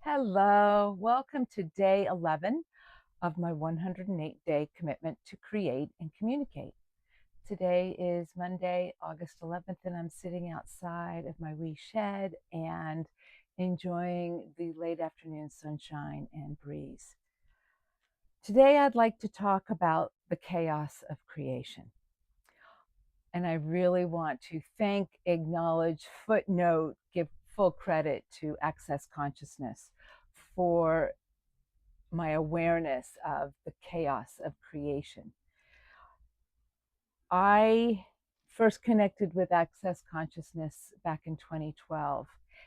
Hello, welcome to day 11 of my 108-day commitment to create and communicate. Today is Monday, August 11th, and I'm sitting outside of my wee shed and enjoying the late afternoon sunshine and breeze. Today, I'd like to talk about the chaos of creation. And I really want to thank, acknowledge, footnote, give full credit to Access Consciousness for my awareness of the chaos of creation. I first connected with Access Consciousness back in 2012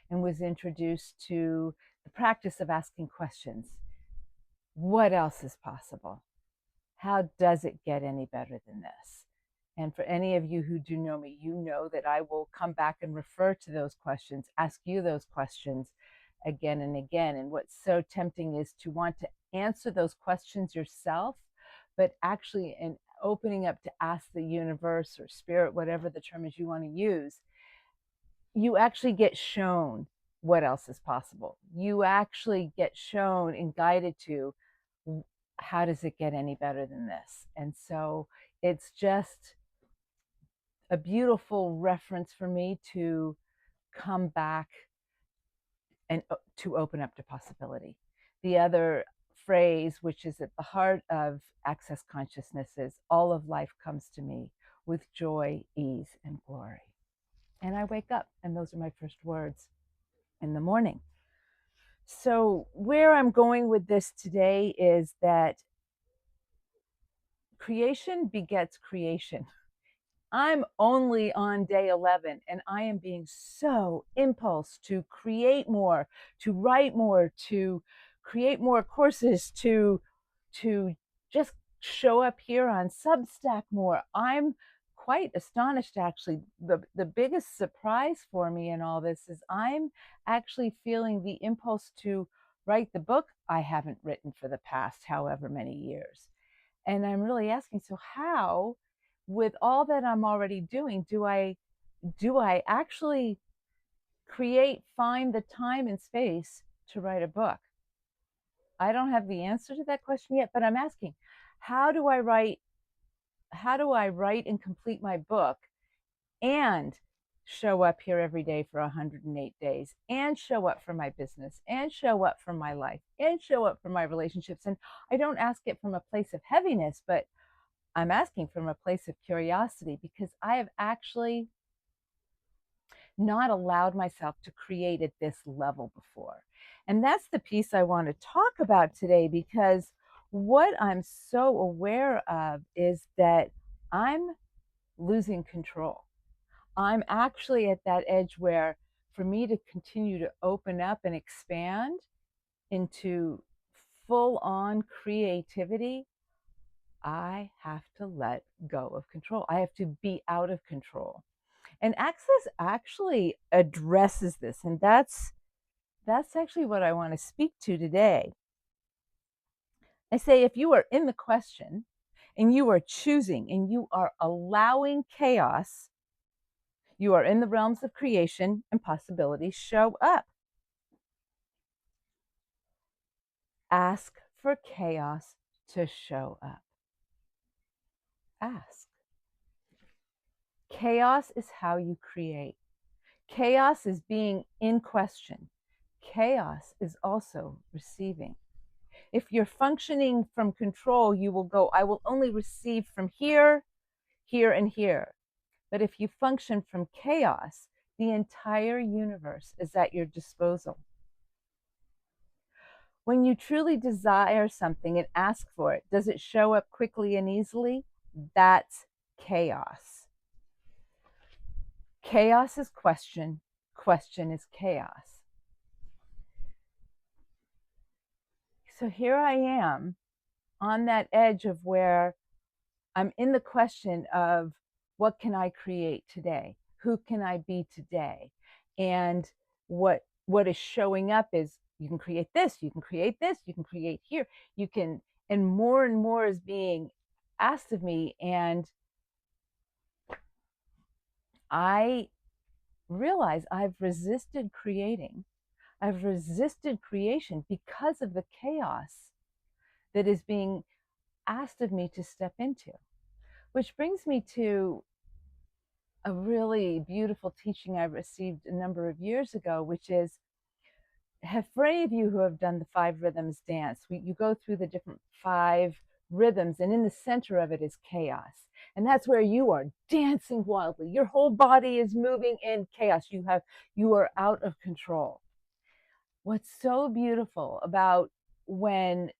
and was introduced to the practice of asking questions. What else is possible? How does it get any better than this? And for any of you who do know me, you know that I will come back and refer to those questions, ask you those questions again and again. And what's so tempting is to want to answer those questions yourself, but actually in opening up to ask the universe or spirit, whatever the term is you want to use, you actually get shown what else is possible. You actually get shown and guided to how does it get any better than this? And so it's just a beautiful reference for me to come back and to open up to possibility. The other phrase, which is at the heart of Access Consciousness, is all of life comes to me with joy, ease, and glory. And I wake up, and those are my first words in the morning. So, where I'm going with this today is that creation begets creation. I'm only on day 11 and I am being so impulse to create more, to write more, to create more courses, to just show up here on Substack more. I'm quite astonished actually. The biggest surprise for me in all this is I'm actually feeling the impulse to write the book I haven't written for the past however many years. And I'm really asking, so how, with all that I'm already doing, do I actually find the time and space to write a book? I don't have the answer to that question yet, but I'm asking, how do I write and complete my book and show up here every day for 108 days and show up for my business and show up for my life and show up for my relationships? And I don't ask it from a place of heaviness, but I'm asking from a place of curiosity because I have actually not allowed myself to create at this level before. And that's the piece I want to talk about today, because what I'm so aware of is that I'm losing control. I'm actually at that edge where for me to continue to open up and expand into full on creativity, I have to let go of control. I have to be out of control. And Access actually addresses this, and that's actually what I want to speak to today. I say, if you are in the question and you are choosing and you are allowing chaos, you are in the realms of creation and possibility. Show up. Ask for chaos to show up. Ask. Chaos is how you create. Chaos is being in question. Chaos is also receiving. If you're functioning from control, you will go, I will only receive from here, here, and here. But if you function from chaos, the entire universe is at your disposal. When you truly desire something and ask for it, does it show up quickly and easily? That's chaos. Chaos is question, question is chaos. So here I am on that edge of where I'm in the question of what can I create today? Who can I be today? And what is showing up is you can create this, you can create this, you can create here, you can, and more is being asked of me. And I realize I've resisted creating. I've resisted creation because of the chaos that is being asked of me to step into. Which brings me to a really beautiful teaching I received a number of years ago, which is, for any of you who have done the 5 rhythms dance, you go through the different 5 rhythms, and in the center of it is chaos. And that's where you are dancing wildly. Your whole body is moving in chaos. You are out of control. What's so beautiful about when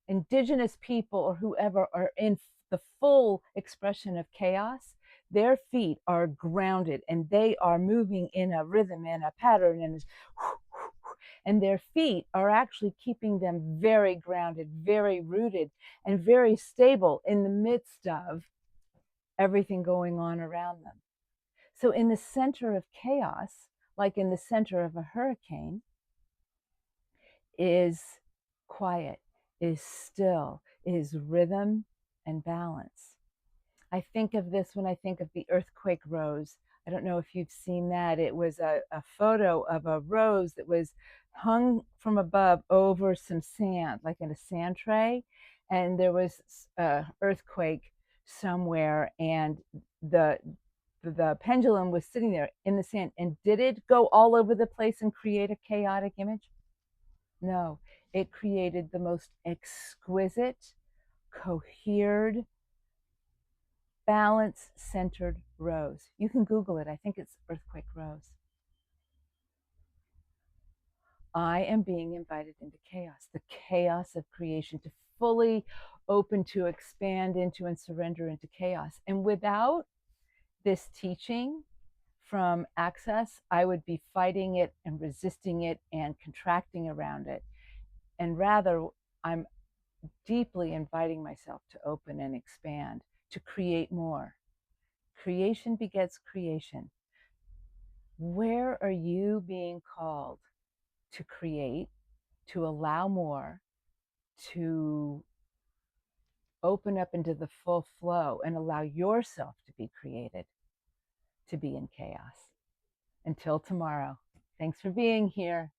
indigenous people or whoever are in the full expression of chaos, their feet are grounded and they are moving in a rhythm and a pattern, and their feet are actually keeping them very grounded, very rooted, and very stable in the midst of everything going on around them. So in the center of chaos, like in the center of a hurricane, is quiet, is still, is rhythm and balance. I think of this when I think of the earthquake rose. I don't know if you've seen that. It was a photo of a rose that was hung from above over some sand, like in a sand tray. And there was an earthquake somewhere, and the the pendulum was sitting there in the sand. And did it go all over the place and create a chaotic image? No, it created the most exquisite, cohered, balance-centered rose. You can Google it. I think it's earthquake rose. I am being invited into chaos, the chaos of creation, to fully open, to expand into and surrender into chaos. And without this teaching from Access, I would be fighting it and resisting it and contracting around it. And rather, I'm deeply inviting myself to open and expand, to create more. Creation begets creation. Where are you being called to create, to allow more, to open up into the full flow and allow yourself to be created, to be in chaos? Until tomorrow, thanks for being here.